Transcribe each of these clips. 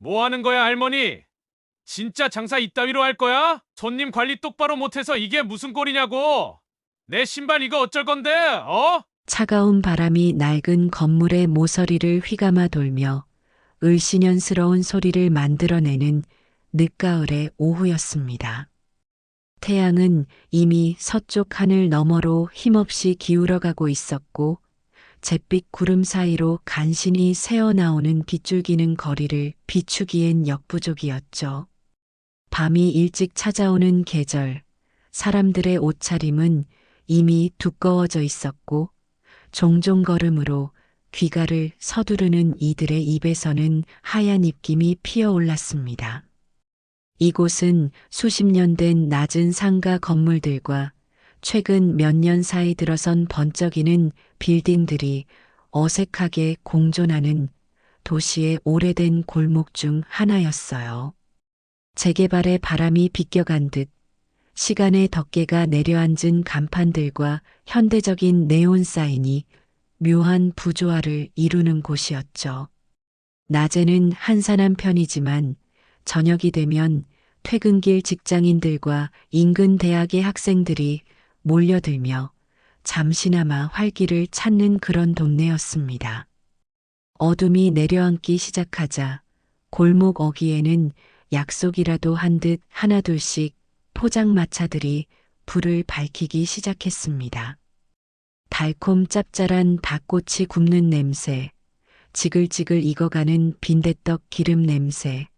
뭐 하는 거야, 할머니? 진짜 장사 이따위로 할 거야? 손님 관리 똑바로 못해서 이게 무슨 꼴이냐고! 내 신발 이거 어쩔 건데, 어? 차가운 바람이 낡은 건물의 모서리를 휘감아 돌며 을씨년스러운 소리를 만들어내는 늦가을의 오후였습니다. 태양은 이미 서쪽 하늘 너머로 힘없이 기울어가고 있었고 잿빛 구름 사이로 간신히 새어나오는 빗줄기는 거리를 비추기엔 역부족이었죠. 밤이 일찍 찾아오는 계절, 사람들의 옷차림은 이미 두꺼워져 있었고 종종 걸음으로 귀가를 서두르는 이들의 입에서는 하얀 입김이 피어올랐습니다. 이곳은 수십 년 된 낮은 상가 건물들과 최근 몇 년 사이 들어선 번쩍이는 빌딩들이 어색하게 공존하는 도시의 오래된 골목 중 하나였어요. 재개발의 바람이 비껴간 듯 시간의 덮개가 내려앉은 간판들과 현대적인 네온 사인이 묘한 부조화를 이루는 곳이었죠. 낮에는 한산한 편이지만 저녁이 되면 퇴근길 직장인들과 인근 대학의 학생들이 몰려들며 잠시나마 활기를 찾는 그런 동네였습니다. 어둠이 내려앉기 시작하자 골목 어귀에는 약속이라도 한 듯 하나둘씩 포장마차들이 불을 밝히기 시작했습니다. 달콤 짭짤한 닭꼬치 굽는 냄새, 지글지글 익어가는 빈대떡 기름 냄새,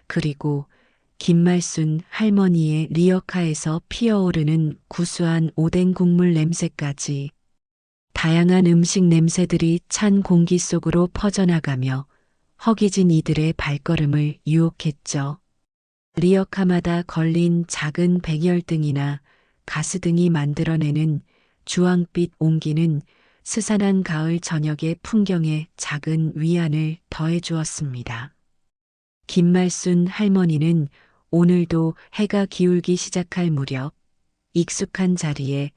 그리고 김말순 할머니의 리어카에서 피어오르는 구수한 오뎅 국물 냄새까지 다양한 음식 냄새들이 찬 공기 속으로 퍼져나가며 허기진 이들의 발걸음을 유혹했죠. 리어카마다 걸린 작은 백열등이나 가스등이 만들어내는 주황빛 온기는 스산한 가을 저녁의 풍경에 작은 위안을 더해 주었습니다. 김말순 할머니는 오늘도 해가 기울기 시작할 무렵 익숙한 자리에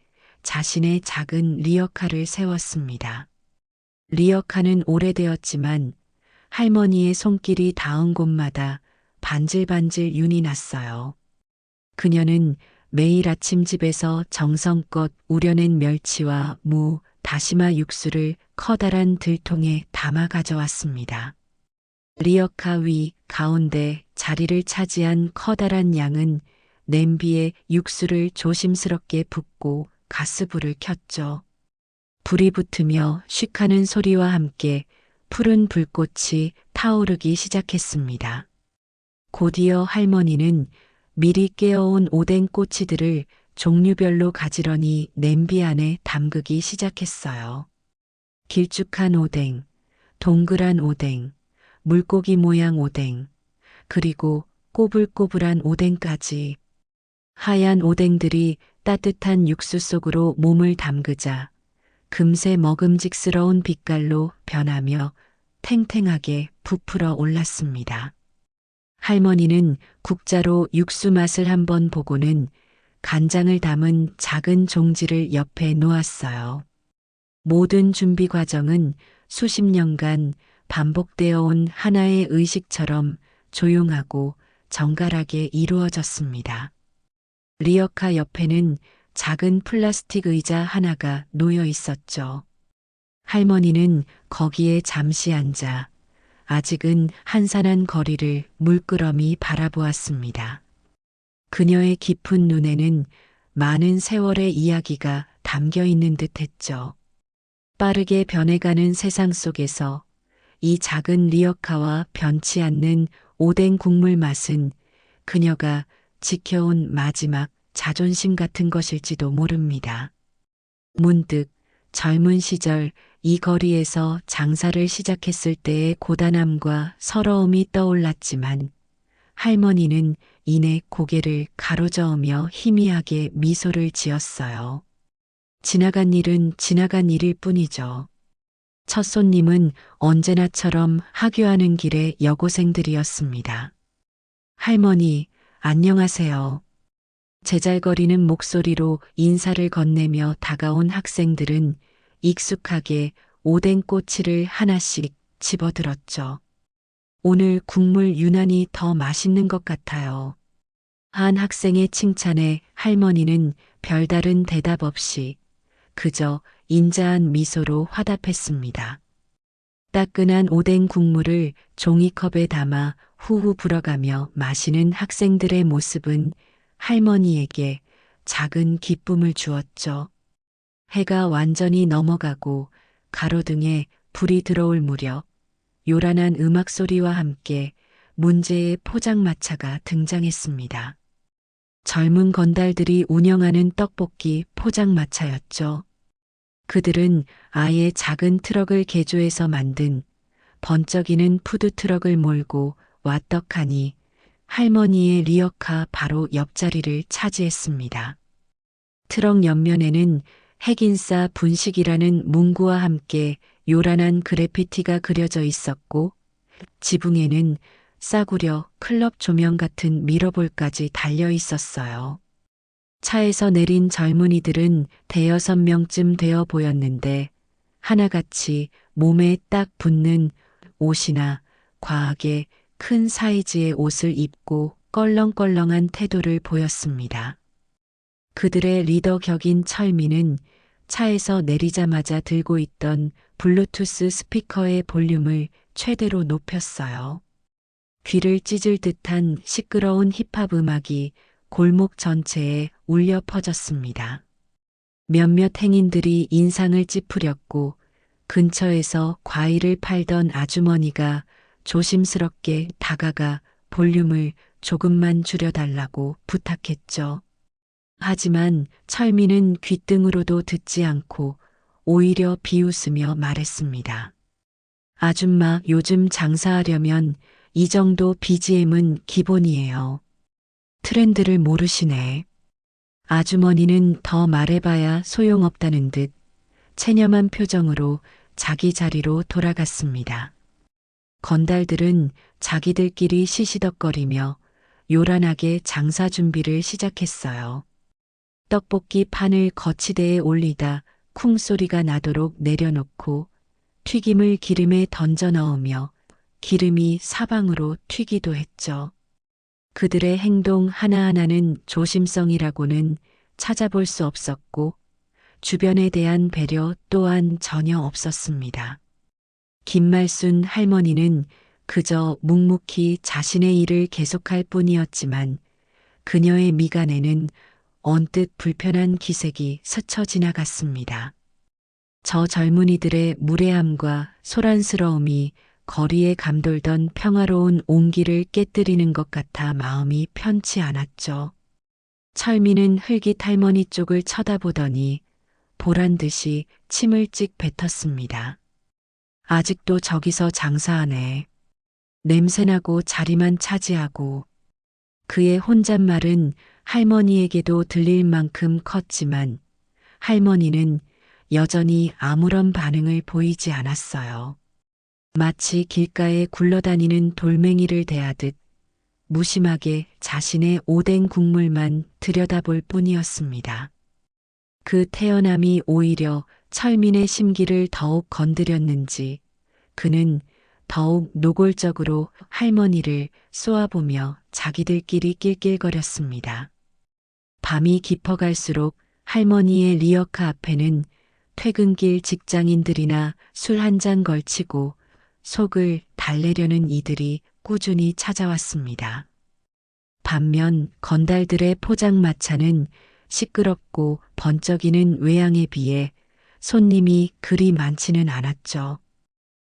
자신의 작은 리어카를 세웠습니다. 리어카는 오래되었지만 할머니의 손길이 닿은 곳마다 반질반질 윤이 났어요. 그녀는 매일 아침 집에서 정성껏 우려낸 멸치와 무, 다시마 육수를 커다란 들통에 담아 가져왔습니다. 리어카 위 가운데 자리를 차지한 커다란 양은 냄비에 육수를 조심스럽게 붓고 가스불을 켰죠. 불이 붙으며 쉭하는 소리와 함께 푸른 불꽃이 타오르기 시작했습니다. 곧이어 할머니는 미리 깨어온 오뎅 꼬치들을 종류별로 가지런히 냄비 안에 담그기 시작했어요. 길쭉한 오뎅, 동그란 오뎅, 물고기 모양 오뎅, 그리고 꼬불꼬불한 오뎅까지. 하얀 오뎅들이 따뜻한 육수 속으로 몸을 담그자 금세 먹음직스러운 빛깔로 변하며 탱탱하게 부풀어 올랐습니다. 할머니는 국자로 육수 맛을 한번 보고는 간장을 담은 작은 종지를 옆에 놓았어요. 모든 준비 과정은 수십 년간 반복되어 온 하나의 의식처럼 조용하고 정갈하게 이루어졌습니다. 리어카 옆에는 작은 플라스틱 의자 하나가 놓여 있었죠. 할머니는 거기에 잠시 앉아 아직은 한산한 거리를 물끄러미 바라보았습니다. 그녀의 깊은 눈에는 많은 세월의 이야기가 담겨 있는 듯 했죠. 빠르게 변해가는 세상 속에서 이 작은 리어카와 변치 않는 오뎅 국물 맛은 그녀가 지켜온 마지막 자존심 같은 것일지도 모릅니다. 문득 젊은 시절 이 거리에서 장사를 시작했을 때의 고단함과 서러움이 떠올랐지만 할머니는 이내 고개를 가로저으며 희미하게 미소를 지었어요. 지나간 일은 지나간 일일 뿐이죠. 첫 손님은 언제나처럼 하교하는 길의 여고생들이었습니다. 할머니, 안녕하세요. 제잘거리는 목소리로 인사를 건네며 다가온 학생들은 익숙하게 오뎅 꼬치를 하나씩 집어들었죠. 오늘 국물 유난히 더 맛있는 것 같아요. 한 학생의 칭찬에 할머니는 별다른 대답 없이 그저 인자한 미소로 화답했습니다. 따끈한 오뎅 국물을 종이컵에 담아 후후 불어가며 마시는 학생들의 모습은 할머니에게 작은 기쁨을 주었죠. 해가 완전히 넘어가고 가로등에 불이 들어올 무렵 요란한 음악 소리와 함께 문제의 포장마차가 등장했습니다. 젊은 건달들이 운영하는 떡볶이 포장마차였죠. 그들은 아예 작은 트럭을 개조해서 만든 번쩍이는 푸드트럭을 몰고 왔떡하니 할머니의 리어카 바로 옆자리를 차지했습니다. 트럭 옆면에는 핵인싸 분식이라는 문구와 함께 요란한 그래피티가 그려져 있었고 지붕에는 싸구려 클럽 조명 같은 미러볼까지 달려 있었어요. 차에서 내린 젊은이들은 대여섯 명쯤 되어 보였는데 하나같이 몸에 딱 붙는 옷이나 과하게 큰 사이즈의 옷을 입고 껄렁껄렁한 태도를 보였습니다. 그들의 리더 격인 철민은 차에서 내리자마자 들고 있던 블루투스 스피커의 볼륨을 최대로 높였어요. 귀를 찢을 듯한 시끄러운 힙합 음악이 골목 전체에 울려 퍼졌습니다. 몇몇 행인들이 인상을 찌푸렸고 근처에서 과일을 팔던 아주머니가 조심스럽게 다가가 볼륨을 조금만 줄여달라고 부탁했죠. 하지만 철민은 귓등으로도 듣지 않고 오히려 비웃으며 말했습니다. 아줌마, 요즘 장사하려면 이 정도 BGM은 기본이에요. 트렌드를 모르시네. 아주머니는 더 말해봐야 소용없다는 듯 체념한 표정으로 자기 자리로 돌아갔습니다. 건달들은 자기들끼리 시시덕거리며 요란하게 장사 준비를 시작했어요. 떡볶이 판을 거치대에 올리다 쿵 소리가 나도록 내려놓고 튀김을 기름에 던져 넣으며 기름이 사방으로 튀기도 했죠. 그들의 행동 하나하나는 조심성이라고는 찾아볼 수 없었고 주변에 대한 배려 또한 전혀 없었습니다. 김말순 할머니는 그저 묵묵히 자신의 일을 계속할 뿐이었지만 그녀의 미간에는 언뜻 불편한 기색이 스쳐 지나갔습니다. 저 젊은이들의 무례함과 소란스러움이 거리에 감돌던 평화로운 온기를 깨뜨리는 것 같아 마음이 편치 않았죠. 철민은 흘깃 할머니 쪽을 쳐다보더니 보란 듯이 침을 찍 뱉었습니다. 아직도 저기서 장사하네. 냄새나고 자리만 차지하고. 그의 혼잣말은 할머니에게도 들릴 만큼 컸지만 할머니는 여전히 아무런 반응을 보이지 않았어요. 마치 길가에 굴러다니는 돌멩이를 대하듯 무심하게 자신의 오뎅 국물만 들여다볼 뿐이었습니다. 그 태연함이 오히려 철민의 심기를 더욱 건드렸는지 그는 더욱 노골적으로 할머니를 쏘아보며 자기들끼리 낄낄거렸습니다. 밤이 깊어갈수록 할머니의 리어카 앞에는 퇴근길 직장인들이나 술 한 잔 걸치고 속을 달래려는 이들이 꾸준히 찾아왔습니다. 반면 건달들의 포장마차는 시끄럽고 번쩍이는 외양에 비해 손님이 그리 많지는 않았죠.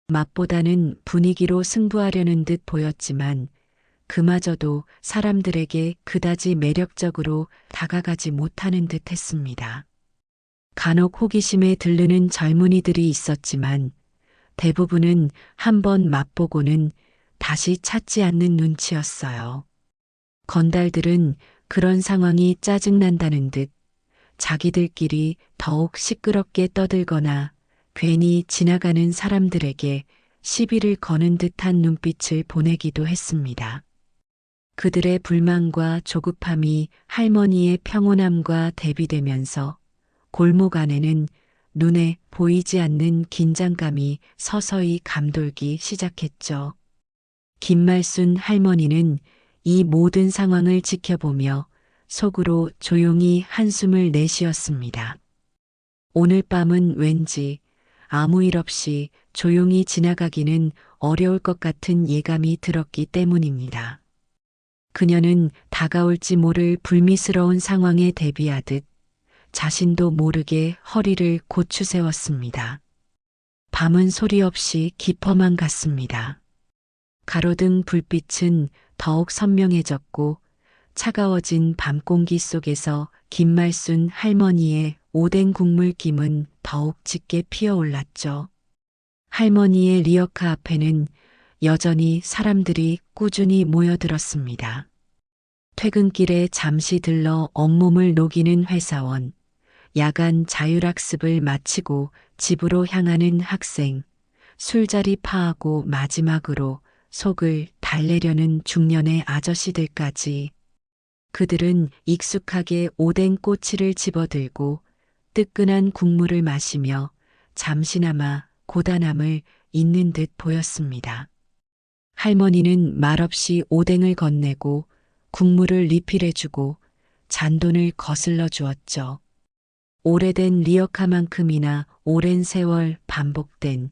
맛보다는 분위기로 승부하려는 듯 보였지만 그마저도 사람들에게 그다지 매력적으로 다가가지 못하는 듯 했습니다. 간혹 호기심에 들르는 젊은이들이 있었지만 대부분은 한번 맛보고는 다시 찾지 않는 눈치였어요. 건달들은 그런 상황이 짜증난다는 듯 자기들끼리 더욱 시끄럽게 떠들거나 괜히 지나가는 사람들에게 시비를 거는 듯한 눈빛을 보내기도 했습니다. 그들의 불만과 조급함이 할머니의 평온함과 대비되면서 골목 안에는 눈에 보이지 않는 긴장감이 서서히 감돌기 시작했죠. 김말순 할머니는 이 모든 상황을 지켜보며 속으로 조용히 한숨을 내쉬었습니다. 오늘 밤은 왠지 아무 일 없이 조용히 지나가기는 어려울 것 같은 예감이 들었기 때문입니다. 그녀는 다가올지 모를 불미스러운 상황에 대비하듯 자신도 모르게 허리를 고추 세웠습니다. 밤은 소리 없이 깊어만 갔습니다. 가로등 불빛은 더욱 선명해졌고 차가워진 밤 공기 속에서 김말순 할머니의 오뎅 국물 김은 더욱 짙게 피어올랐죠. 할머니의 리어카 앞에는 여전히 사람들이 꾸준히 모여들었습니다. 퇴근길에 잠시 들러 온몸을 녹이는 회사원, 야간 자율학습을 마치고 집으로 향하는 학생, 술자리 파하고 마지막으로 속을 달래려는 중년의 아저씨들까지 그들은 익숙하게 오뎅 꼬치를 집어들고 뜨끈한 국물을 마시며 잠시나마 고단함을 잊는 듯 보였습니다. 할머니는 말없이 오뎅을 건네고 국물을 리필해주고 잔돈을 거슬러 주었죠. 오래된 리어카만큼이나 오랜 세월 반복된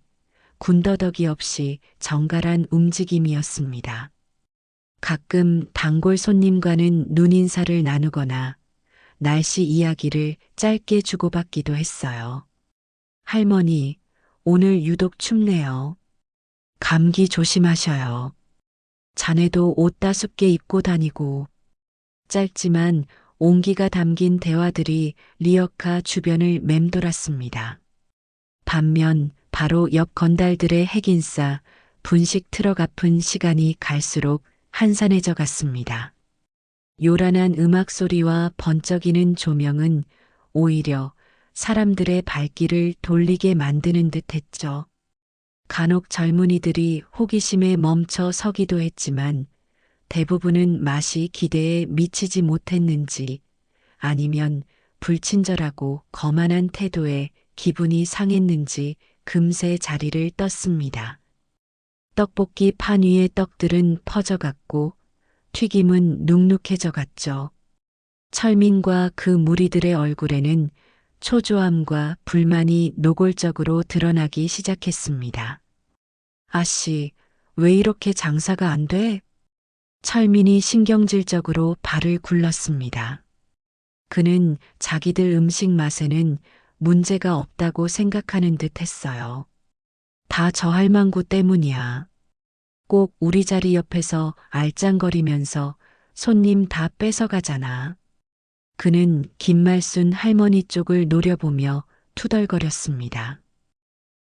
군더더기 없이 정갈한 움직임이었습니다. 가끔 단골 손님과는 눈인사를 나누거나 날씨 이야기를 짧게 주고받기도 했어요. 할머니, 오늘 유독 춥네요. 감기 조심하셔요. 자네도 옷 따숩게 입고 다니고. 짧지만 온기가 담긴 대화들이 리어카 주변을 맴돌았습니다. 반면 바로 옆 건달들의 핵인싸, 분식 트럭 앞은 시간이 갈수록 한산해져 갔습니다. 요란한 음악 소리와 번쩍이는 조명은 오히려 사람들의 발길을 돌리게 만드는 듯 했죠. 간혹 젊은이들이 호기심에 멈춰 서기도 했지만 대부분은 맛이 기대에 미치지 못했는지 아니면 불친절하고 거만한 태도에 기분이 상했는지 금세 자리를 떴습니다. 떡볶이 판 위의 떡들은 퍼져갔고 튀김은 눅눅해져 갔죠. 철민과 그 무리들의 얼굴에는 초조함과 불만이 노골적으로 드러나기 시작했습니다. 아씨, 왜 이렇게 장사가 안 돼? 철민이 신경질적으로 발을 굴렀습니다. 그는 자기들 음식 맛에는 문제가 없다고 생각하는 듯 했어요. 다 저 할망구 때문이야. 꼭 우리 자리 옆에서 알짱거리면서 손님 다 뺏어가잖아. 그는 김말순 할머니 쪽을 노려보며 투덜거렸습니다.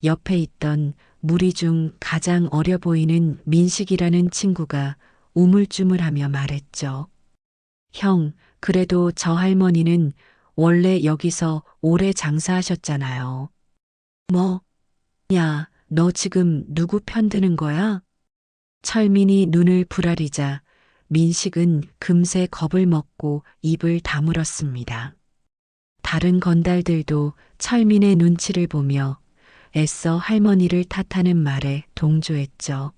옆에 있던 무리 중 가장 어려 보이는 민식이라는 친구가 우물쭈물하며 말했죠. 형, 그래도 저 할머니는 원래 여기서 오래 장사하셨잖아요. 뭐? 야, 너 지금 누구 편드는 거야? 철민이 눈을 부라리자 민식은 금세 겁을 먹고 입을 다물었습니다. 다른 건달들도 철민의 눈치를 보며 애써 할머니를 탓하는 말에 동조했죠.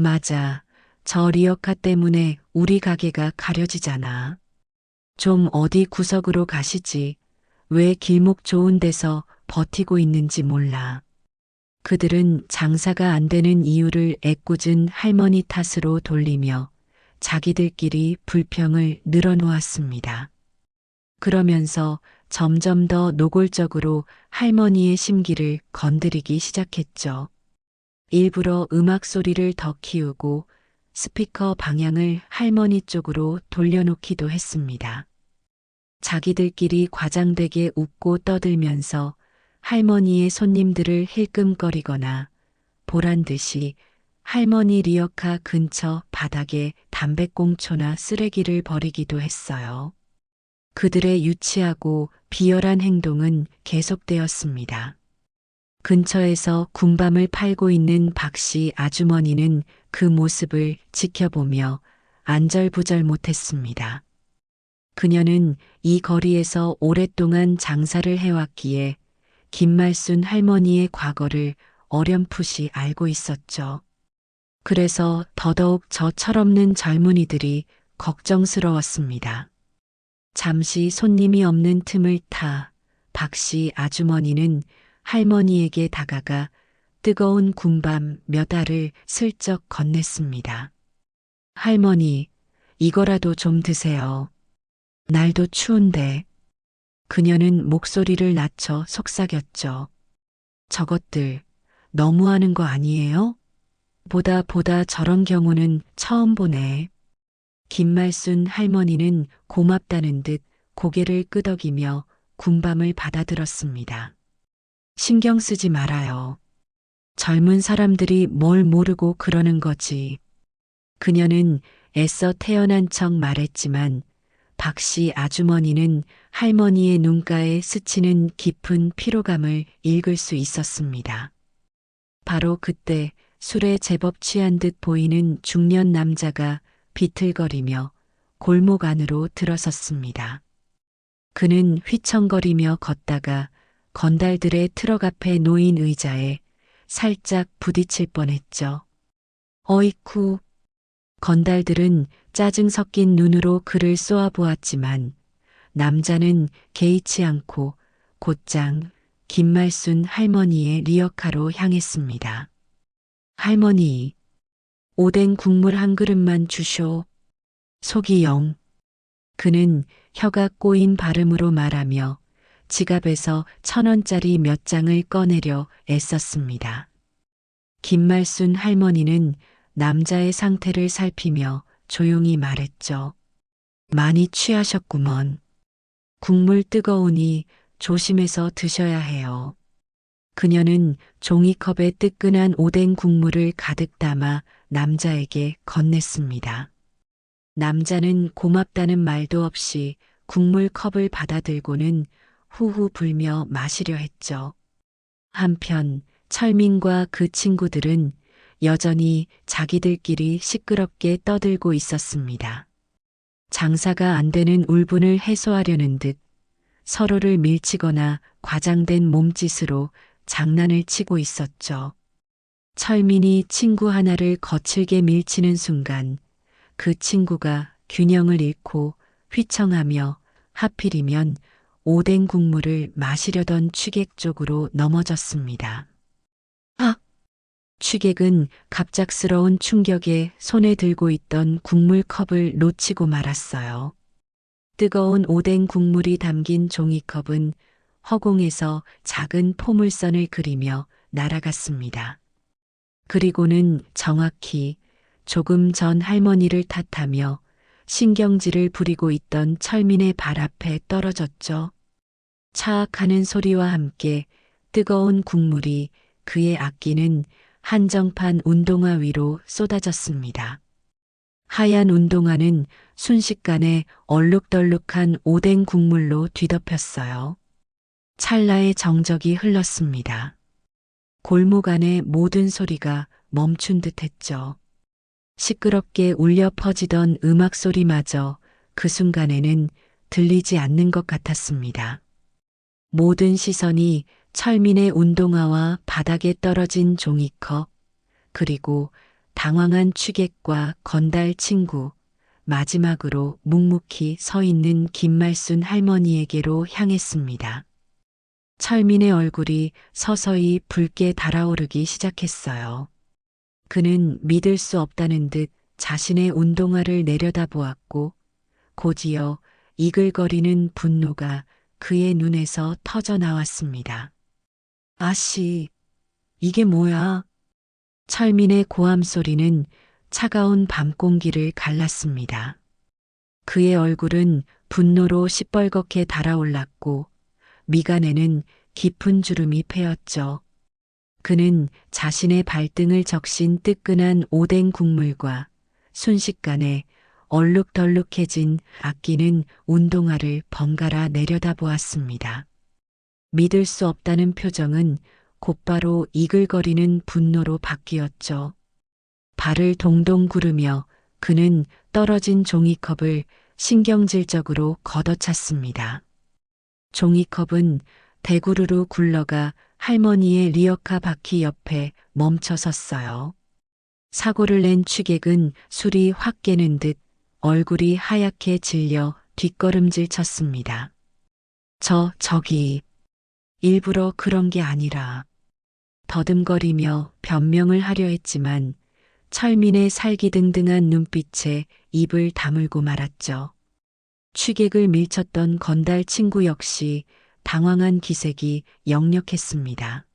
맞아. 저 리어카 때문에 우리 가게가 가려지잖아. 좀 어디 구석으로 가시지. 왜 길목 좋은 데서 버티고 있는지 몰라. 그들은 장사가 안 되는 이유를 애꿎은 할머니 탓으로 돌리며 자기들끼리 불평을 늘어놓았습니다. 그러면서 점점 더 노골적으로 할머니의 심기를 건드리기 시작했죠. 일부러 음악 소리를 더 키우고 스피커 방향을 할머니 쪽으로 돌려놓기도 했습니다. 자기들끼리 과장되게 웃고 떠들면서 할머니의 손님들을 힐끔거리거나 보란 듯이 할머니 리어카 근처 바닥에 담배꽁초나 쓰레기를 버리기도 했어요. 그들의 유치하고 비열한 행동은 계속되었습니다. 근처에서 군밤을 팔고 있는 박씨 아주머니는 그 모습을 지켜보며 안절부절 못했습니다. 그녀는 이 거리에서 오랫동안 장사를 해왔기에 김말순 할머니의 과거를 어렴풋이 알고 있었죠. 그래서 더더욱 저 철없는 젊은이들이 걱정스러웠습니다. 잠시 손님이 없는 틈을 타 박씨 아주머니는 할머니에게 다가가 뜨거운 군밤 몇 알을 슬쩍 건넸습니다. 할머니, 이거라도 좀 드세요. 날도 추운데. 그녀는 목소리를 낮춰 속삭였죠. 저것들 너무하는 거 아니에요? 보다 저런 경우는 처음 보네. 김말순 할머니는 고맙다는 듯 고개를 끄덕이며 군밤을 받아들었습니다. 신경 쓰지 말아요. 젊은 사람들이 뭘 모르고 그러는 거지. 그녀는 애써 태어난 척 말했지만 박씨 아주머니는 할머니의 눈가에 스치는 깊은 피로감을 읽을 수 있었습니다. 바로 그때 술에 제법 취한 듯 보이는 중년 남자가 비틀거리며 골목 안으로 들어섰습니다. 그는 휘청거리며 걷다가 건달들의 트럭 앞에 놓인 의자에 살짝 부딪힐 뻔했죠. 어이쿠. 건달들은 짜증 섞인 눈으로 그를 쏘아보았지만 남자는 개의치 않고 곧장 김말순 할머니의 리어카로 향했습니다. 할머니, 오뎅 국물 한 그릇만 주쇼. 속이 영. 그는 혀가 꼬인 발음으로 말하며 지갑에서 1,000원짜리 몇 장을 꺼내려 애썼습니다. 김말순 할머니는 남자의 상태를 살피며 조용히 말했죠. 많이 취하셨구먼. 국물 뜨거우니 조심해서 드셔야 해요. 그녀는 종이컵에 뜨끈한 오뎅 국물을 가득 담아 남자에게 건넸습니다. 남자는 고맙다는 말도 없이 국물컵을 받아들고는 후후 불며 마시려 했죠. 한편 철민과 그 친구들은 여전히 자기들끼리 시끄럽게 떠들고 있었습니다. 장사가 안 되는 울분을 해소하려는 듯 서로를 밀치거나 과장된 몸짓으로 장난을 치고 있었죠. 철민이 친구 하나를 거칠게 밀치는 순간 그 친구가 균형을 잃고 휘청하며 하필이면 오뎅 국물을 마시려던 취객 쪽으로 넘어졌습니다. 아! 취객은 갑작스러운 충격에 손에 들고 있던 국물컵을 놓치고 말았어요. 뜨거운 오뎅 국물이 담긴 종이컵은 허공에서 작은 포물선을 그리며 날아갔습니다. 그리고는 정확히 조금 전 할머니를 탓하며 신경질을 부리고 있던 철민의 발 앞에 떨어졌죠. 차악하는 소리와 함께 뜨거운 국물이 그의 아끼는 한정판 운동화 위로 쏟아졌습니다. 하얀 운동화는 순식간에 얼룩덜룩한 오뎅 국물로 뒤덮였어요. 찰나의 정적이 흘렀습니다. 골목 안의 모든 소리가 멈춘 듯 했죠. 시끄럽게 울려 퍼지던 음악 소리마저 그 순간에는 들리지 않는 것 같았습니다. 모든 시선이 철민의 운동화와 바닥에 떨어진 종이컵, 그리고 당황한 취객과 건달 친구, 마지막으로 묵묵히 서 있는 김말순 할머니에게로 향했습니다. 철민의 얼굴이 서서히 붉게 달아오르기 시작했어요. 그는 믿을 수 없다는 듯 자신의 운동화를 내려다보았고 곧이어 이글거리는 분노가 그의 눈에서 터져 나왔습니다. 아씨, 이게 뭐야? 철민의 고함 소리는 차가운 밤 공기를 갈랐습니다. 그의 얼굴은 분노로 시뻘겋게 달아올랐고 미간에는 깊은 주름이 패였죠. 그는 자신의 발등을 적신 뜨끈한 오뎅 국물과 순식간에 얼룩덜룩해진 아끼는 운동화를 번갈아 내려다보았습니다. 믿을 수 없다는 표정은 곧바로 이글거리는 분노로 바뀌었죠. 발을 동동 구르며 그는 떨어진 종이컵을 신경질적으로 걷어찼습니다. 종이컵은 대구르르 굴러가 할머니의 리어카 바퀴 옆에 멈춰 섰어요. 사고를 낸 취객은 술이 확 깨는 듯 얼굴이 하얗게 질려 뒷걸음질 쳤습니다. 저기, 일부러 그런 게 아니라 더듬거리며 변명을 하려 했지만 철민의 살기등등한 눈빛에 입을 다물고 말았죠. 취객을 밀쳤던 건달 친구 역시 당황한 기색이 역력했습니다.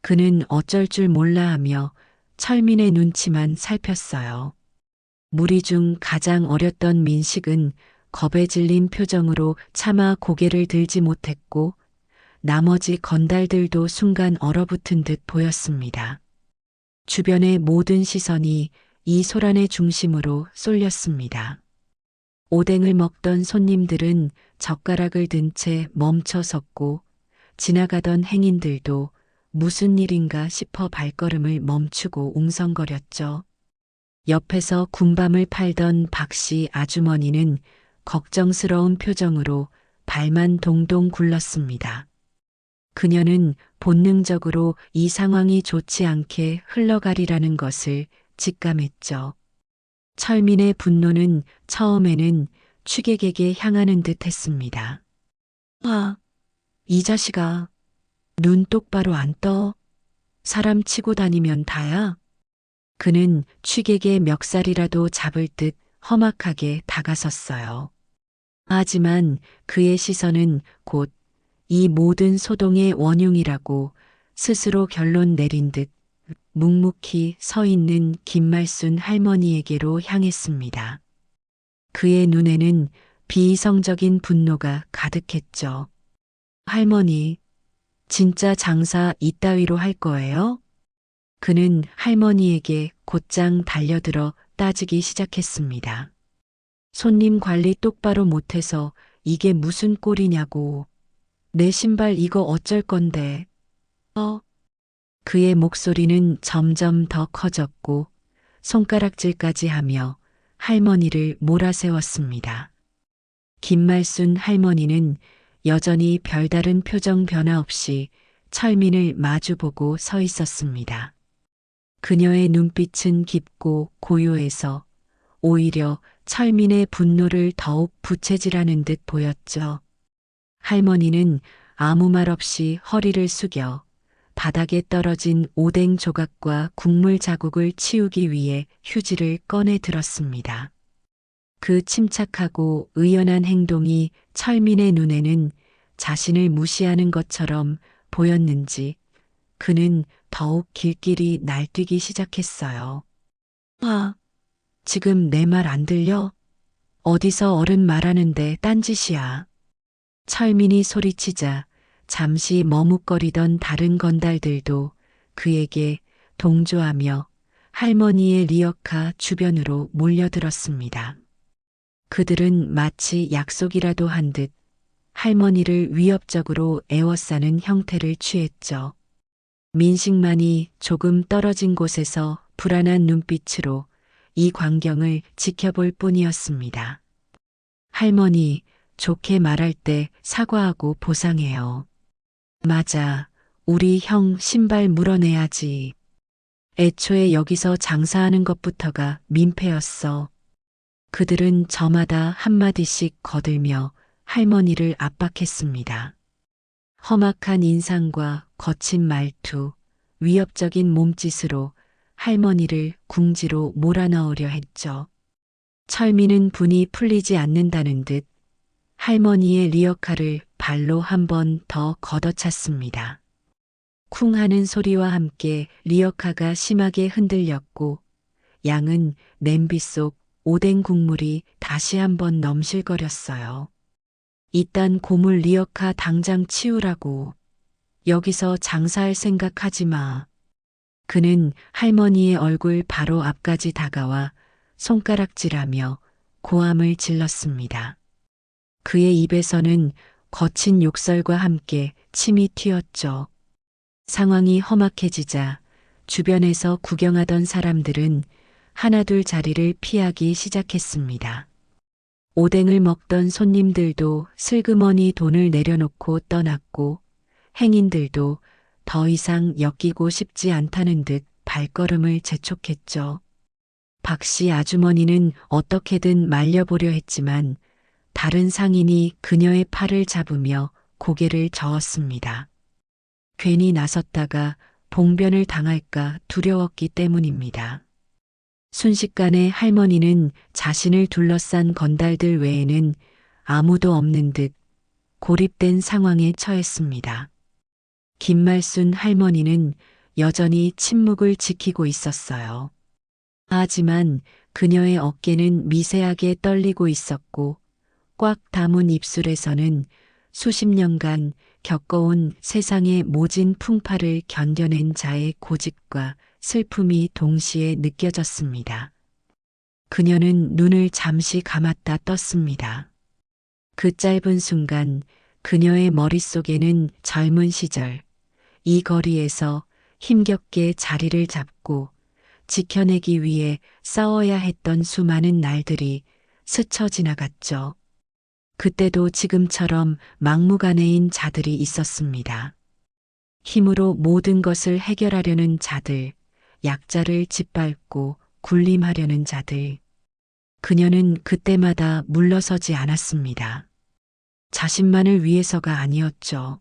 그는 어쩔 줄 몰라 하며 철민의 눈치만 살폈어요. 무리 중 가장 어렸던 민식은 겁에 질린 표정으로 차마 고개를 들지 못했고 나머지 건달들도 순간 얼어붙은 듯 보였습니다. 주변의 모든 시선이 이 소란의 중심으로 쏠렸습니다. 오뎅을 먹던 손님들은 젓가락을 든 채 멈춰 섰고 지나가던 행인들도 무슨 일인가 싶어 발걸음을 멈추고 웅성거렸죠. 옆에서 군밤을 팔던 박씨 아주머니는 걱정스러운 표정으로 발만 동동 굴렀습니다. 그녀는 본능적으로 이 상황이 좋지 않게 흘러가리라는 것을 직감했죠. 철민의 분노는 처음에는 취객에게 향하는 듯 했습니다. 아, 이 자식아, 눈 똑바로 안 떠? 사람 치고 다니면 다야? 그는 취객의 멱살이라도 잡을 듯 험악하게 다가섰어요. 하지만 그의 시선은 곧 이 모든 소동의 원흉이라고 스스로 결론 내린 듯 묵묵히 서 있는 김말순 할머니에게로 향했습니다. 그의 눈에는 비이성적인 분노가 가득했죠. 할머니, 진짜 장사 이따위로 할 거예요? 그는 할머니에게 곧장 달려들어 따지기 시작했습니다. 손님 관리 똑바로 못해서 이게 무슨 꼴이냐고. 내 신발 이거 어쩔 건데. 그의 목소리는 점점 더 커졌고 손가락질까지 하며 할머니를 몰아세웠습니다. 김말순 할머니는 여전히 별다른 표정 변화 없이 철민을 마주보고 서 있었습니다. 그녀의 눈빛은 깊고 고요해서 오히려 철민의 분노를 더욱 부채질하는 듯 보였죠. 할머니는 아무 말 없이 허리를 숙여 바닥에 떨어진 오뎅 조각과 국물 자국을 치우기 위해 휴지를 꺼내 들었습니다. 그 침착하고 의연한 행동이 철민의 눈에는 자신을 무시하는 것처럼 보였는지 그는 더욱 길길이 날뛰기 시작했어요. 지금 내 말 안 들려? 어디서 어른 말하는데 딴짓이야. 철민이 소리치자 잠시 머뭇거리던 다른 건달들도 그에게 동조하며 할머니의 리어카 주변으로 몰려들었습니다. 그들은 마치 약속이라도 한 듯 할머니를 위협적으로 에워싸는 형태를 취했죠. 민식만이 조금 떨어진 곳에서 불안한 눈빛으로 이 광경을 지켜볼 뿐이었습니다. 할머니, 좋게 말할 때 사과하고 보상해요. 맞아, 우리 형 신발 물어내야지. 애초에 여기서 장사하는 것부터가 민폐였어. 그들은 저마다 한마디씩 거들며 할머니를 압박했습니다. 험악한 인상과 거친 말투, 위협적인 몸짓으로 할머니를 궁지로 몰아넣으려 했죠. 철민은 분이 풀리지 않는다는 듯 할머니의 리어카를 발로 한 번 더 걷어찼습니다. 쿵 하는 소리와 함께 리어카가 심하게 흔들렸고 양은 냄비 속 오뎅 국물이 다시 한번 넘실거렸어요. 이딴 고물 리어카 당장 치우라고. 여기서 장사할 생각하지 마. 그는 할머니의 얼굴 바로 앞까지 다가와 손가락질하며 고함을 질렀습니다. 그의 입에서는 거친 욕설과 함께 침이 튀었죠. 상황이 험악해지자 주변에서 구경하던 사람들은 하나둘 자리를 피하기 시작했습니다. 오뎅을 먹던 손님들도 슬그머니 돈을 내려놓고 떠났고 행인들도 더 이상 엮이고 싶지 않다는 듯 발걸음을 재촉했죠. 박씨 아주머니는 어떻게든 말려보려 했지만 다른 상인이 그녀의 팔을 잡으며 고개를 저었습니다. 괜히 나섰다가 봉변을 당할까 두려웠기 때문입니다. 순식간에 할머니는 자신을 둘러싼 건달들 외에는 아무도 없는 듯 고립된 상황에 처했습니다. 김말순 할머니는 여전히 침묵을 지키고 있었어요. 하지만 그녀의 어깨는 미세하게 떨리고 있었고 꽉 담은 입술에서는 수십 년간 겪어온 세상의 모진 풍파를 견뎌낸 자의 고집과 슬픔이 동시에 느껴졌습니다. 그녀는 눈을 잠시 감았다 떴습니다. 그 짧은 순간 그녀의 머릿속에는 젊은 시절 이 거리에서 힘겹게 자리를 잡고 지켜내기 위해 싸워야 했던 수많은 날들이 스쳐 지나갔죠. 그때도 지금처럼 막무가내인 자들이 있었습니다. 힘으로 모든 것을 해결하려는 자들, 약자를 짓밟고 군림하려는 자들. 그녀는 그때마다 물러서지 않았습니다. 자신만을 위해서가 아니었죠.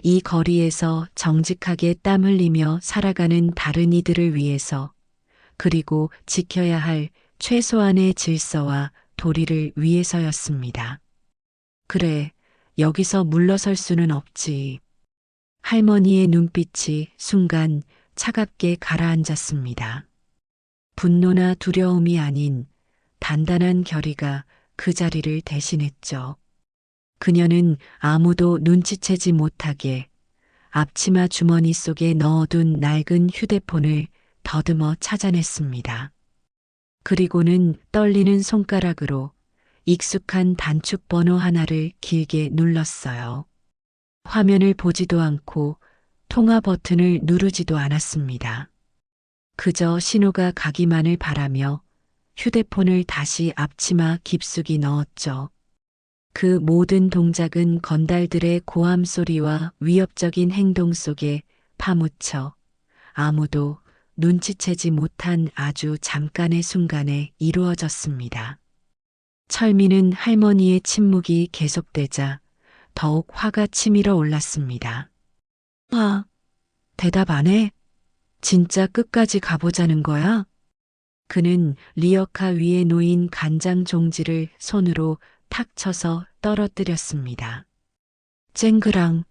이 거리에서 정직하게 땀 흘리며 살아가는 다른 이들을 위해서, 그리고 지켜야 할 최소한의 질서와 도리를 위해서였습니다. 그래, 여기서 물러설 수는 없지. 할머니의 눈빛이 순간 차갑게 가라앉았습니다. 분노나 두려움이 아닌 단단한 결의가 그 자리를 대신했죠. 그녀는 아무도 눈치채지 못하게 앞치마 주머니 속에 넣어둔 낡은 휴대폰을 더듬어 찾아냈습니다. 그리고는 떨리는 손가락으로 익숙한 단축 번호 하나를 길게 눌렀어요. 화면을 보지도 않고 통화 버튼을 누르지도 않았습니다. 그저 신호가 가기만을 바라며 휴대폰을 다시 앞치마 깊숙이 넣었죠. 그 모든 동작은 건달들의 고함 소리와 위협적인 행동 속에 파묻혀 아무도 눈치채지 못한 아주 잠깐의 순간에 이루어졌습니다. 철민은 할머니의 침묵이 계속되자 더욱 화가 치밀어 올랐습니다. 대답 안 해? 진짜 끝까지 가보자는 거야? 그는 리어카 위에 놓인 간장 종지를 손으로 탁 쳐서 떨어뜨렸습니다. 쨍그랑.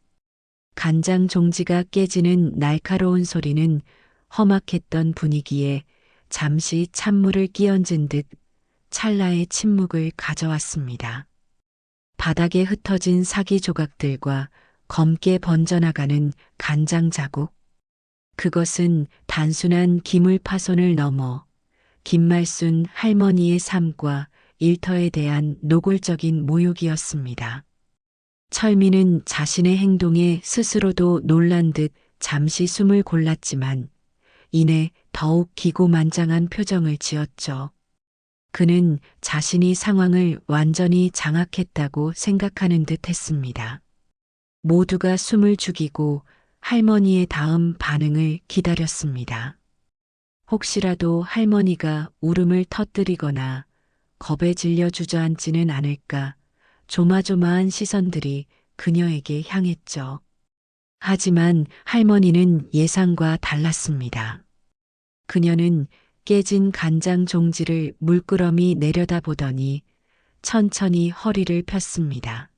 간장 종지가 깨지는 날카로운 소리는 험악했던 분위기에 잠시 찬물을 끼얹은 듯 찰나의 침묵을 가져왔습니다. 바닥에 흩어진 사기 조각들과 검게 번져나가는 간장 자국. 그것은 단순한 기물 파손을 넘어 김말순 할머니의 삶과 일터에 대한 노골적인 모욕이었습니다. 철민은 자신의 행동에 스스로도 놀란 듯 잠시 숨을 골랐지만 이내 더욱 기고만장한 표정을 지었죠. 그는 자신이 상황을 완전히 장악했다고 생각하는 듯 했습니다. 모두가 숨을 죽이고 할머니의 다음 반응을 기다렸습니다. 혹시라도 할머니가 울음을 터뜨리거나 겁에 질려 주저앉지는 않을까 조마조마한 시선들이 그녀에게 향했죠. 하지만 할머니는 예상과 달랐습니다. 그녀는 깨진 간장 종지를 물끄러미 내려다보더니 천천히 허리를 폈습니다.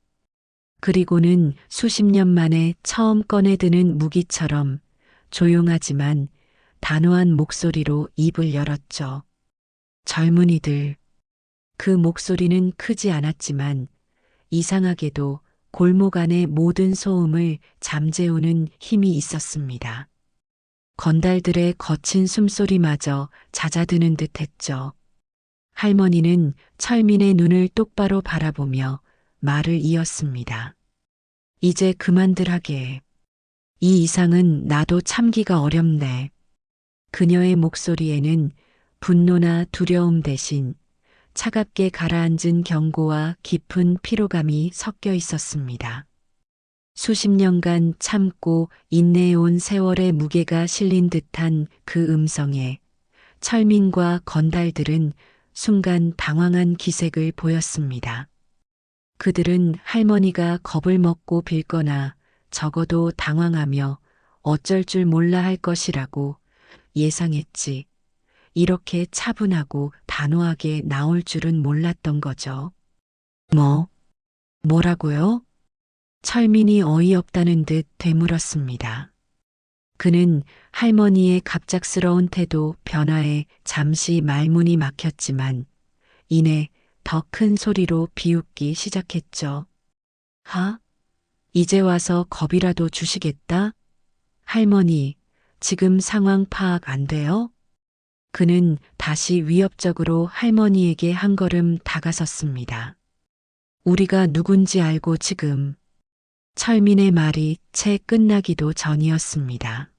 그리고는 수십 년 만에 처음 꺼내드는 무기처럼 조용하지만 단호한 목소리로 입을 열었죠. 젊은이들. 그 목소리는 크지 않았지만 이상하게도 골목 안의 모든 소음을 잠재우는 힘이 있었습니다. 건달들의 거친 숨소리마저 잦아드는 듯 했죠. 할머니는 철민의 눈을 똑바로 바라보며 말을 이었습니다. 이제 그만들 하게. 이 이상은 나도 참기가 어렵네. 그녀의 목소리에는 분노나 두려움 대신 차갑게 가라앉은 경고와 깊은 피로감이 섞여 있었습니다. 수십 년간 참고 인내해온 세월의 무게가 실린 듯한 그 음성에 철민과 건달들은 순간 당황한 기색을 보였습니다. 그들은 할머니가 겁을 먹고 빌거나 적어도 당황하며 어쩔 줄 몰라 할 것이라고 예상했지. 이렇게 차분하고 단호하게 나올 줄은 몰랐던 거죠. 뭐라고요? 철민이 어이없다는 듯 되물었습니다. 그는 할머니의 갑작스러운 태도 변화에 잠시 말문이 막혔지만 이내 더 큰 소리로 비웃기 시작했죠. 이제 와서 겁이라도 주시겠다? 할머니, 지금 상황 파악 안 돼요? 그는 다시 위협적으로 할머니에게 한 걸음 다가섰습니다. 우리가 누군지 알고 지금. 철민의 말이 채 끝나기도 전이었습니다.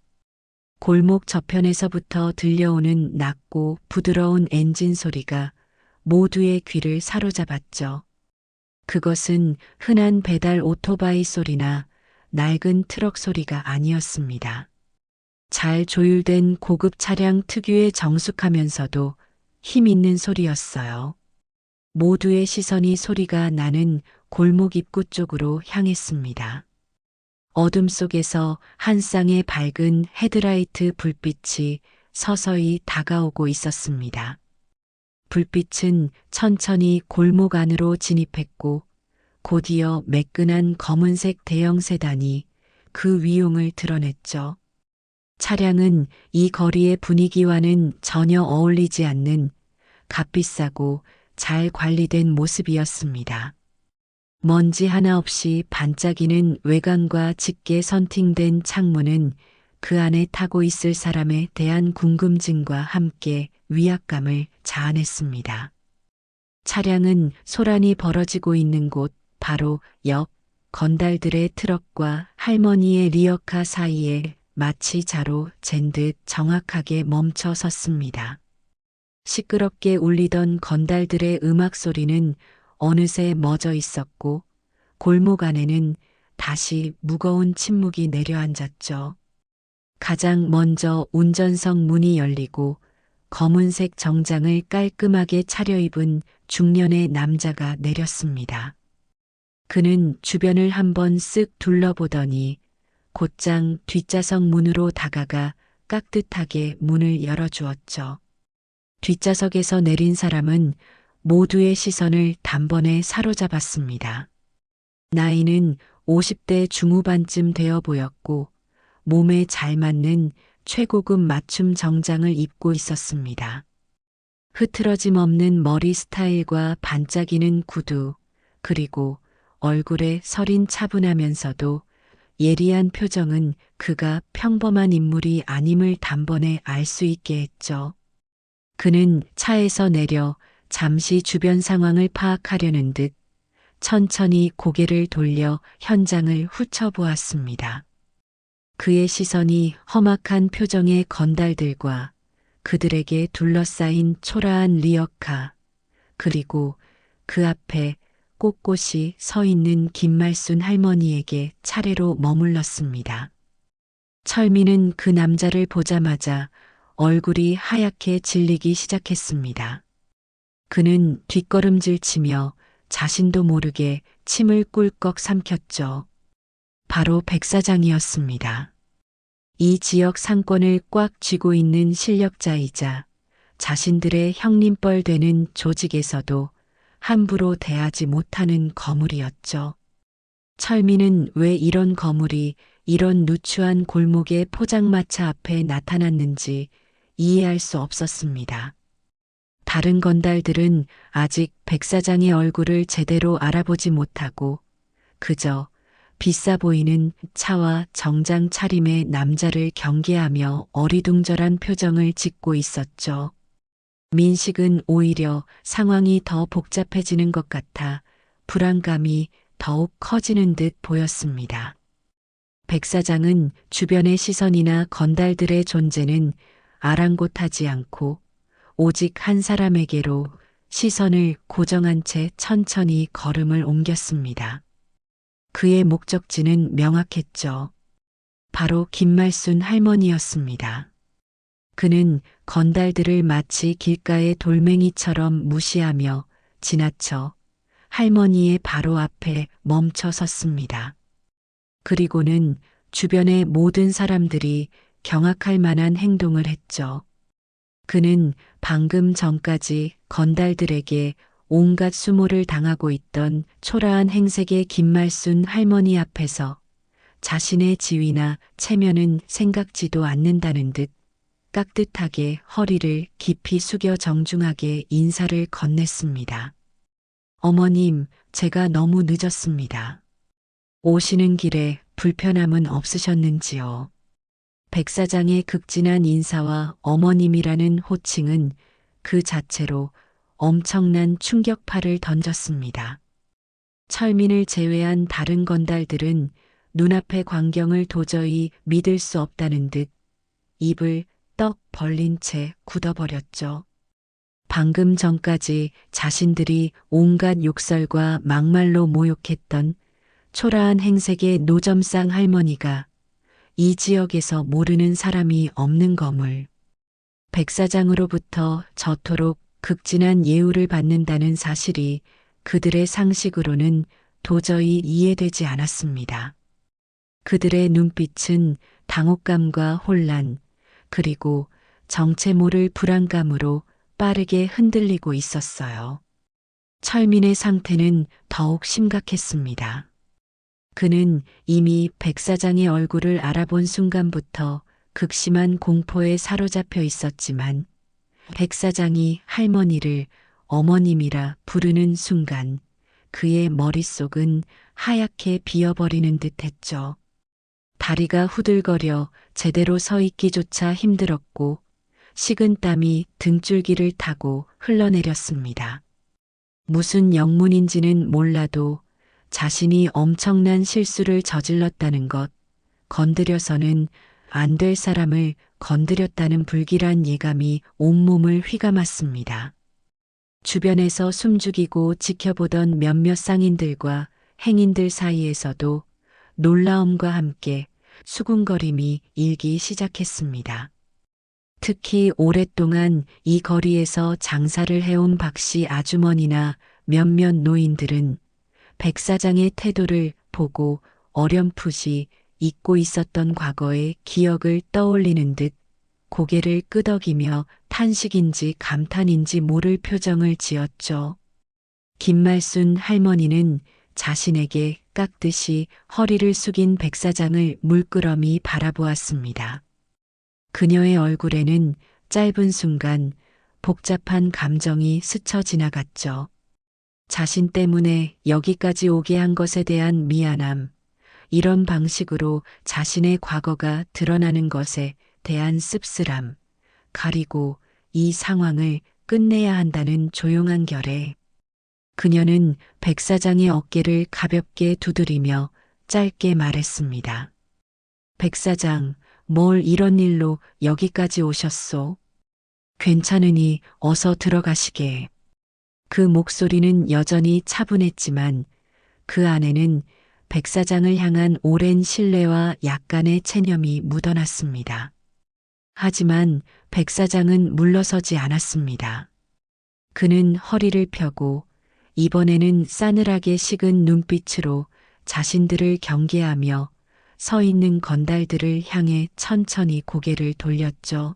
골목 저편에서부터 들려오는 낮고 부드러운 엔진 소리가 모두의 귀를 사로잡았죠. 그것은 흔한 배달 오토바이 소리나 낡은 트럭 소리가 아니었습니다. 잘 조율된 고급 차량 특유의 정숙하면서도 힘 있는 소리였어요. 모두의 시선이 소리가 나는 골목 입구 쪽으로 향했습니다. 어둠 속에서 한 쌍의 밝은 헤드라이트 불빛이 서서히 다가오고 있었습니다. 불빛은 천천히 골목 안으로 진입했고 곧이어 매끈한 검은색 대형 세단이 그 위용을 드러냈죠. 차량은 이 거리의 분위기와는 전혀 어울리지 않는 값비싸고 잘 관리된 모습이었습니다. 먼지 하나 없이 반짝이는 외관과 짙게 선팅된 창문은 그 안에 타고 있을 사람에 대한 궁금증과 함께 위압감을 자아냈습니다. 차량은 소란이 벌어지고 있는 곳 바로 옆 건달들의 트럭과 할머니의 리어카 사이에 마치 자로 잰 듯 정확하게 멈춰 섰습니다. 시끄럽게 울리던 건달들의 음악 소리는 어느새 멎어 있었고 골목 안에는 다시 무거운 침묵이 내려앉았죠. 가장 먼저 운전석 문이 열리고 검은색 정장을 깔끔하게 차려입은 중년의 남자가 내렸습니다. 그는 주변을 한번 쓱 둘러보더니 곧장 뒷좌석 문으로 다가가 깍듯하게 문을 열어주었죠. 뒷좌석에서 내린 사람은 모두의 시선을 단번에 사로잡았습니다. 나이는 50대 중후반쯤 되어 보였고 몸에 잘 맞는 최고급 맞춤 정장을 입고 있었습니다. 흐트러짐 없는 머리 스타일과 반짝이는 구두, 그리고 얼굴에 서린 차분하면서도 예리한 표정은 그가 평범한 인물이 아님을 단번에 알 수 있게 했죠. 그는 차에서 내려 잠시 주변 상황을 파악하려는 듯 천천히 고개를 돌려 현장을 훑어보았습니다. 그의 시선이 험악한 표정의 건달들과 그들에게 둘러싸인 초라한 리어카, 그리고 그 앞에 꼿꼿이 서 있는 김말순 할머니에게 차례로 머물렀습니다. 철민은 그 남자를 보자마자 얼굴이 하얗게 질리기 시작했습니다. 그는 뒷걸음질 치며 자신도 모르게 침을 꿀꺽 삼켰죠. 바로 백 사장이었습니다. 이 지역 상권을 꽉 쥐고 있는 실력자이자 자신들의 형님뻘 되는 조직에서도 함부로 대하지 못하는 거물이었죠. 철민은 왜 이런 거물이 이런 누추한 골목의 포장마차 앞에 나타났는지 이해할 수 없었습니다. 다른 건달들은 아직 백 사장의 얼굴을 제대로 알아보지 못하고 그저 비싸 보이는 차와 정장 차림의 남자를 경계하며 어리둥절한 표정을 짓고 있었죠. 민식은 오히려 상황이 더 복잡해지는 것 같아 불안감이 더욱 커지는 듯 보였습니다. 백 사장은 주변의 시선이나 건달들의 존재는 아랑곳하지 않고 오직 한 사람에게로 시선을 고정한 채 천천히 걸음을 옮겼습니다. 그의 목적지는 명확했죠. 바로 김말순 할머니였습니다. 그는 건달들을 마치 길가의 돌멩이처럼 무시하며 지나쳐 할머니의 바로 앞에 멈춰 섰습니다. 그리고는 주변의 모든 사람들이 경악할 만한 행동을 했죠. 그는 방금 전까지 건달들에게 온갖 수모를 당하고 있던 초라한 행색의 김말순 할머니 앞에서 자신의 지위나 체면은 생각지도 않는다는 듯 깍듯하게 허리를 깊이 숙여 정중하게 인사를 건넸습니다. 어머님, 제가 너무 늦었습니다. 오시는 길에 불편함은 없으셨는지요? 백 사장의 극진한 인사와 어머님이라는 호칭은 그 자체로 엄청난 충격파를 던졌습니다. 철민을 제외한 다른 건달들은 눈앞의 광경을 도저히 믿을 수 없다는 듯 입을 떡 벌린 채 굳어버렸죠. 방금 전까지 자신들이 온갖 욕설과 막말로 모욕했던 초라한 행색의 노점상 할머니가 이 지역에서 모르는 사람이 없는 거물. 백 사장으로부터 저토록 극진한 예우를 받는다는 사실이 그들의 상식으로는 도저히 이해되지 않았습니다. 그들의 눈빛은 당혹감과 혼란, 그리고 정체 모를 불안감으로 빠르게 흔들리고 있었어요. 철민의 상태는 더욱 심각했습니다. 그는 이미 백 사장의 얼굴을 알아본 순간부터 극심한 공포에 사로잡혀 있었지만 백 사장이 할머니를 어머님이라 부르는 순간 그의 머릿속은 하얗게 비어버리는 듯했죠. 다리가 후들거려 제대로 서 있기조차 힘들었고 식은 땀이 등줄기를 타고 흘러내렸습니다. 무슨 영문인지는 몰라도 자신이 엄청난 실수를 저질렀다는 것, 건드려서는 안 될 사람을 건드렸다는 불길한 예감이 온몸을 휘감았습니다. 주변에서 숨죽이고 지켜보던 몇몇 상인들과 행인들 사이에서도 놀라움과 함께 수군거림이 일기 시작했습니다. 특히 오랫동안 이 거리에서 장사를 해온 박씨 아주머니나 몇몇 노인들은 백 사장의 태도를 보고 어렴풋이 잊고 있었던 과거의 기억을 떠올리는 듯 고개를 끄덕이며 탄식인지 감탄인지 모를 표정을 지었죠. 김말순 할머니는 자신에게 깍듯이 허리를 숙인 백 사장을 물끄러미 바라보았습니다. 그녀의 얼굴에는 짧은 순간 복잡한 감정이 스쳐 지나갔죠. 자신 때문에 여기까지 오게 한 것에 대한 미안함, 이런 방식으로 자신의 과거가 드러나는 것에 대한 씁쓸함, 가리고 이 상황을 끝내야 한다는 조용한 결에 그녀는 백 사장의 어깨를 가볍게 두드리며 짧게 말했습니다. 백 사장, 뭘 이런 일로 여기까지 오셨소? 괜찮으니 어서 들어가시게. 그 목소리는 여전히 차분했지만 그 안에는 백 사장을 향한 오랜 신뢰와 약간의 체념이 묻어났습니다. 하지만 백 사장은 물러서지 않았습니다. 그는 허리를 펴고 이번에는 싸늘하게 식은 눈빛으로 자신들을 경계하며 서 있는 건달들을 향해 천천히 고개를 돌렸죠.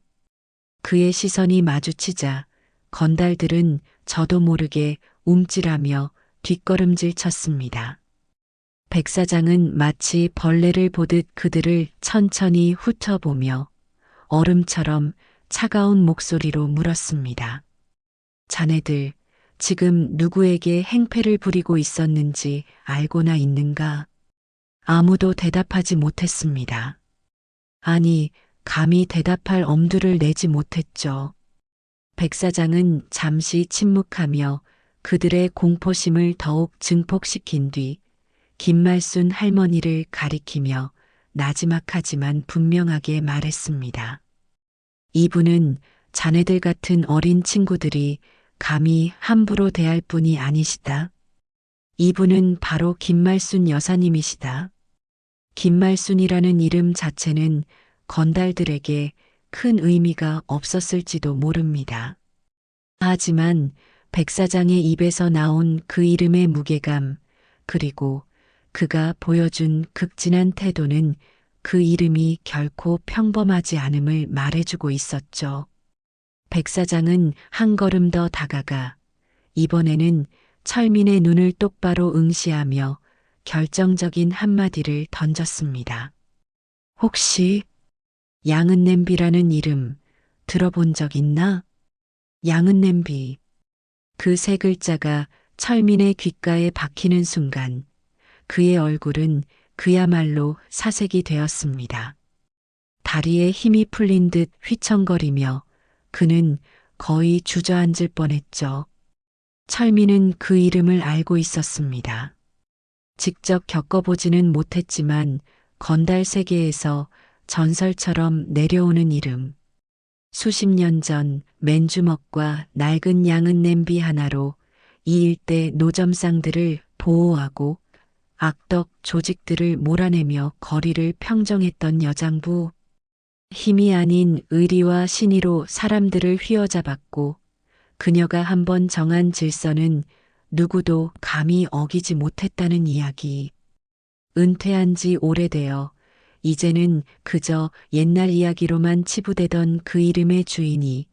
그의 시선이 마주치자 건달들은 저도 모르게 움찔하며 뒷걸음질 쳤습니다. 백 사장은 마치 벌레를 보듯 그들을 천천히 훑어보며 얼음처럼 차가운 목소리로 물었습니다. 자네들 지금 누구에게 행패를 부리고 있었는지 알고나 있는가? 아무도 대답하지 못했습니다. 아니, 감히 대답할 엄두를 내지 못했죠. 백 사장은 잠시 침묵하며 그들의 공포심을 더욱 증폭시킨 뒤 김말순 할머니를 가리키며 나지막하지만 분명하게 말했습니다. 이분은 자네들 같은 어린 친구들이 감히 함부로 대할 분이 아니시다. 이분은 바로 김말순 여사님이시다. 김말순이라는 이름 자체는 건달들에게 큰 의미가 없었을지도 모릅니다. 하지만 백 사장의 입에서 나온 그 이름의 무게감, 그리고 그가 보여준 극진한 태도는 그 이름이 결코 평범하지 않음을 말해주고 있었죠. 백 사장은 한 걸음 더 다가가 이번에는 철민의 눈을 똑바로 응시하며 결정적인 한마디를 던졌습니다. 혹시 양은냄비라는 이름 들어본 적 있나? 양은냄비. 그 세 글자가 철민의 귓가에 박히는 순간 그의 얼굴은 그야말로 사색이 되었습니다. 다리에 힘이 풀린 듯 휘청거리며 그는 거의 주저앉을 뻔했죠. 철민은 그 이름을 알고 있었습니다. 직접 겪어보지는 못했지만 건달 세계에서 전설처럼 내려오는 이름. 수십 년 전 맨주먹과 낡은 양은 냄비 하나로 이 일대 노점상들을 보호하고 악덕 조직들을 몰아내며 거리를 평정했던 여장부. 힘이 아닌 의리와 신의로 사람들을 휘어잡았고 그녀가 한번 정한 질서는 누구도 감히 어기지 못했다는 이야기. 은퇴한 지 오래되어 이제는 그저 옛날 이야기로만 치부되던 그 이름의 주인이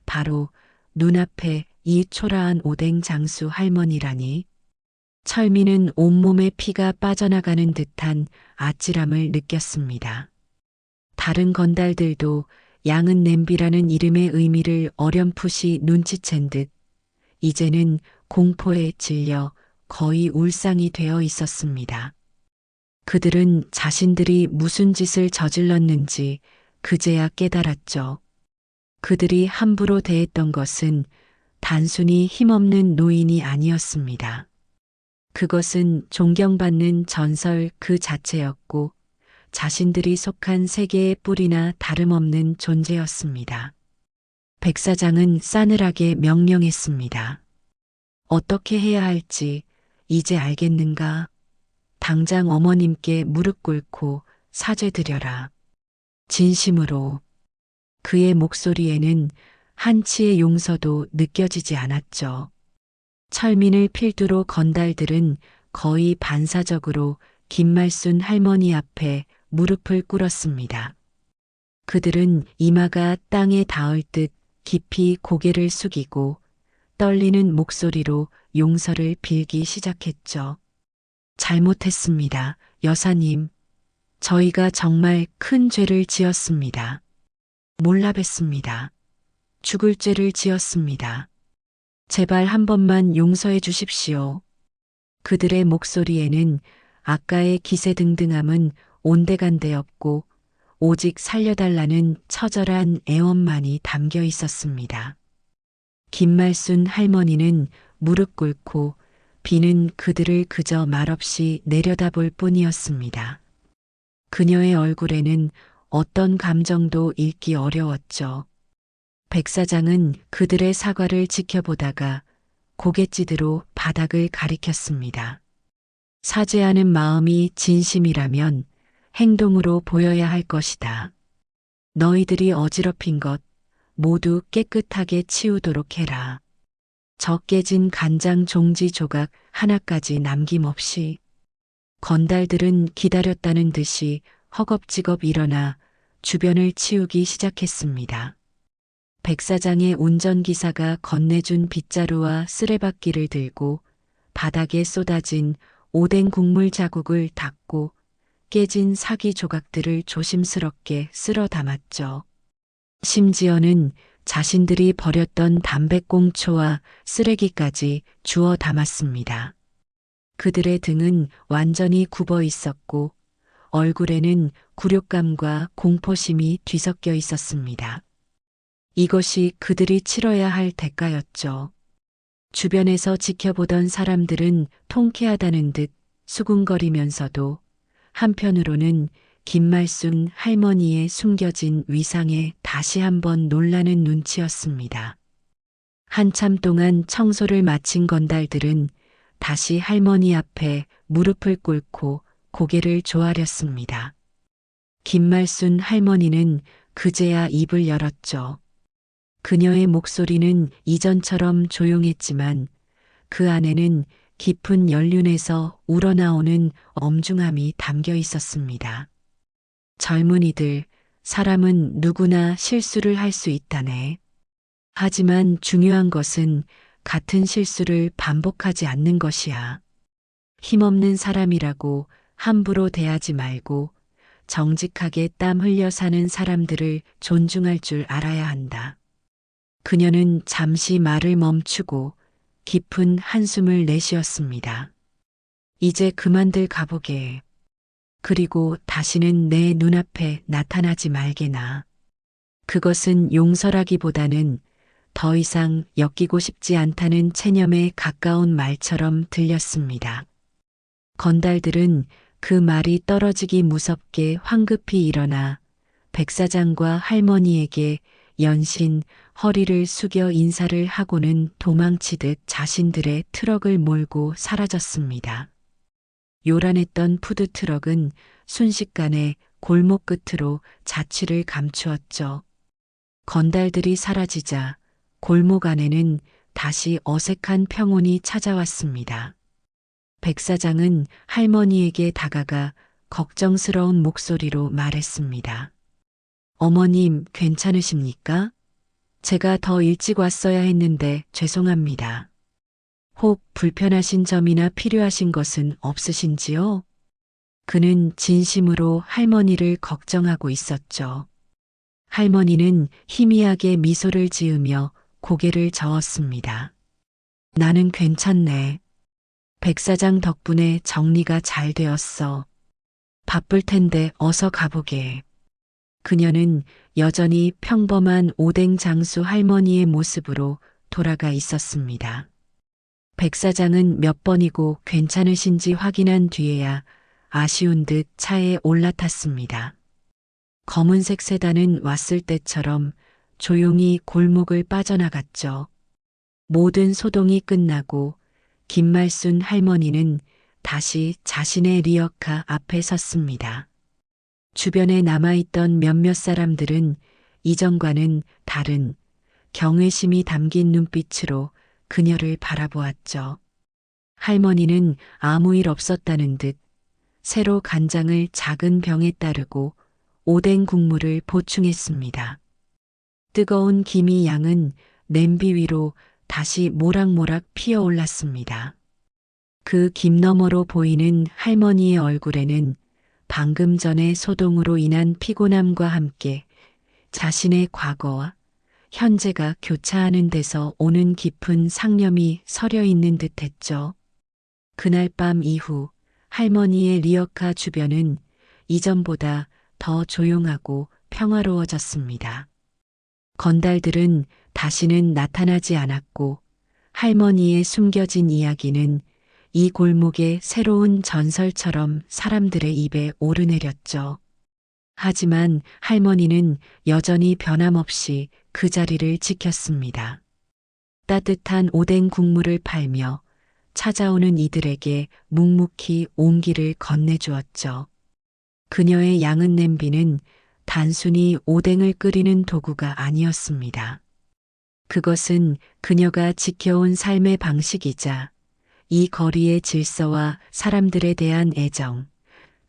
바로 눈앞에 이 초라한 오뎅 장수 할머니라니. 철민은 온몸에 피가 빠져나가는 듯한 아찔함을 느꼈습니다. 다른 건달들도 양은 냄비라는 이름의 의미를 어렴풋이 눈치챈 듯 이제는 공포에 질려 거의 울상이 되어 있었습니다. 그들은 자신들이 무슨 짓을 저질렀는지 그제야 깨달았죠. 그들이 함부로 대했던 것은 단순히 힘없는 노인이 아니었습니다. 그것은 존경받는 전설 그 자체였고 자신들이 속한 세계의 뿌리나 다름없는 존재였습니다. 백 사장은 싸늘하게 명령했습니다. 어떻게 해야 할지 이제 알겠는가? 당장 어머님께 무릎 꿇고 사죄드려라. 진심으로. 그의 목소리에는 한치의 용서도 느껴지지 않았죠. 철민을 필두로 건달들은 거의 반사적으로 김말순 할머니 앞에 무릎을 꿇었습니다. 그들은 이마가 땅에 닿을 듯 깊이 고개를 숙이고 떨리는 목소리로 용서를 빌기 시작했죠. 잘못했습니다, 여사님. 저희가 정말 큰 죄를 지었습니다. 몰라 뵀습니다. 죽을 죄를 지었습니다. 제발 한 번만 용서해 주십시오. 그들의 목소리에는 아까의 기세등등함은 온데간데 없고 오직 살려달라는 처절한 애원만이 담겨 있었습니다. 김말순 할머니는 무릎 꿇고 비는 그들을 그저 말없이 내려다볼 뿐이었습니다. 그녀의 얼굴에는 어떤 감정도 읽기 어려웠죠. 백 사장은 그들의 사과를 지켜보다가 고갯짓으로 바닥을 가리켰습니다. 사죄하는 마음이 진심이라면 행동으로 보여야 할 것이다. 너희들이 어지럽힌 것 모두 깨끗하게 치우도록 해라. 저 깨진 간장 종지 조각 하나까지 남김없이. 건달들은 기다렸다는 듯이 허겁지겁 일어나 주변을 치우기 시작했습니다. 백 사장의 운전기사가 건네준 빗자루와 쓰레받기를 들고 바닥에 쏟아진 오뎅 국물 자국을 닦고 깨진 사기 조각들을 조심스럽게 쓸어 담았죠. 심지어는 자신들이 버렸던 담배꽁초와 쓰레기까지 주워 담았습니다. 그들의 등은 완전히 굽어 있었고 얼굴에는 굴욕감과 공포심이 뒤섞여 있었습니다. 이것이 그들이 치러야 할 대가였죠. 주변에서 지켜보던 사람들은 통쾌하다는 듯 수군거리면서도 한편으로는 김말순 할머니의 숨겨진 위상에 다시 한번 놀라는 눈치였습니다. 한참 동안 청소를 마친 건달들은 다시 할머니 앞에 무릎을 꿇고 고개를 조아렸습니다. 김말순 할머니는 그제야 입을 열었죠. 그녀의 목소리는 이전처럼 조용했지만 그 안에는 깊은 연륜에서 우러나오는 엄중함이 담겨 있었습니다. 젊은이들, 사람은 누구나 실수를 할 수 있다네. 하지만 중요한 것은 같은 실수를 반복하지 않는 것이야. 힘없는 사람이라고 함부로 대하지 말고 정직하게 땀 흘려 사는 사람들을 존중할 줄 알아야 한다. 그녀는 잠시 말을 멈추고 깊은 한숨을 내쉬었습니다. 이제 그만들 가보게. 그리고 다시는 내 눈앞에 나타나지 말게나. 그것은 용서라기보다는 더 이상 엮이고 싶지 않다는 체념에 가까운 말처럼 들렸습니다. 건달들은 그 말이 떨어지기 무섭게 황급히 일어나 백사장과 할머니에게 연신 허리를 숙여 인사를 하고는 도망치듯 자신들의 트럭을 몰고 사라졌습니다. 요란했던 푸드트럭은 순식간에 골목 끝으로 자취를 감추었죠. 건달들이 사라지자 골목 안에는 다시 어색한 평온이 찾아왔습니다. 백사장은 할머니에게 다가가 걱정스러운 목소리로 말했습니다. 어머님, 괜찮으십니까? 제가 더 일찍 왔어야 했는데 죄송합니다. 혹 불편하신 점이나 필요하신 것은 없으신지요? 그는 진심으로 할머니를 걱정하고 있었죠. 할머니는 희미하게 미소를 지으며 고개를 저었습니다. 나는 괜찮네. 백사장 덕분에 정리가 잘 되었어. 바쁠 텐데 어서 가보게. 그녀는 여전히 평범한 오뎅 장수 할머니의 모습으로 돌아가 있었습니다. 백사장은 몇 번이고 괜찮으신지 확인한 뒤에야 아쉬운 듯 차에 올라탔습니다. 검은색 세단은 왔을 때처럼 조용히 골목을 빠져나갔죠. 모든 소동이 끝나고 김말순 할머니는 다시 자신의 리어카 앞에 섰습니다. 주변에 남아있던 몇몇 사람들은 이전과는 다른 경외심이 담긴 눈빛으로 그녀를 바라보았죠. 할머니는 아무 일 없었다는 듯 새로 간장을 작은 병에 따르고 오뎅 국물을 보충했습니다. 뜨거운 김이 양은 냄비 위로 다시 모락모락 피어올랐습니다. 그 김 너머로 보이는 할머니의 얼굴에는 방금 전의 소동으로 인한 피곤함과 함께 자신의 과거와 현재가 교차하는 데서 오는 깊은 상념이 서려 있는 듯했죠. 그날 밤 이후 할머니의 리어카 주변은 이전보다 더 조용하고 평화로워졌습니다. 건달들은 다시는 나타나지 않았고 할머니의 숨겨진 이야기는 이 골목의 새로운 전설처럼 사람들의 입에 오르내렸죠. 하지만 할머니는 여전히 변함없이 그 자리를 지켰습니다. 따뜻한 오뎅 국물을 팔며 찾아오는 이들에게 묵묵히 온기를 건네주었죠. 그녀의 양은 냄비는 단순히 오뎅을 끓이는 도구가 아니었습니다. 그것은 그녀가 지켜온 삶의 방식이자 이 거리의 질서와 사람들에 대한 애정,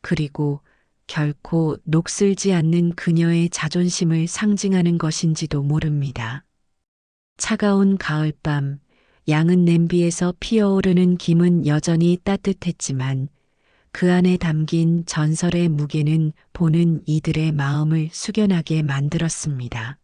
그리고 결코 녹슬지 않는 그녀의 자존심을 상징하는 것인지도 모릅니다. 차가운 가을밤, 양은 냄비에서 피어오르는 김은 여전히 따뜻했지만 그 안에 담긴 전설의 무게는 보는 이들의 마음을 숙연하게 만들었습니다.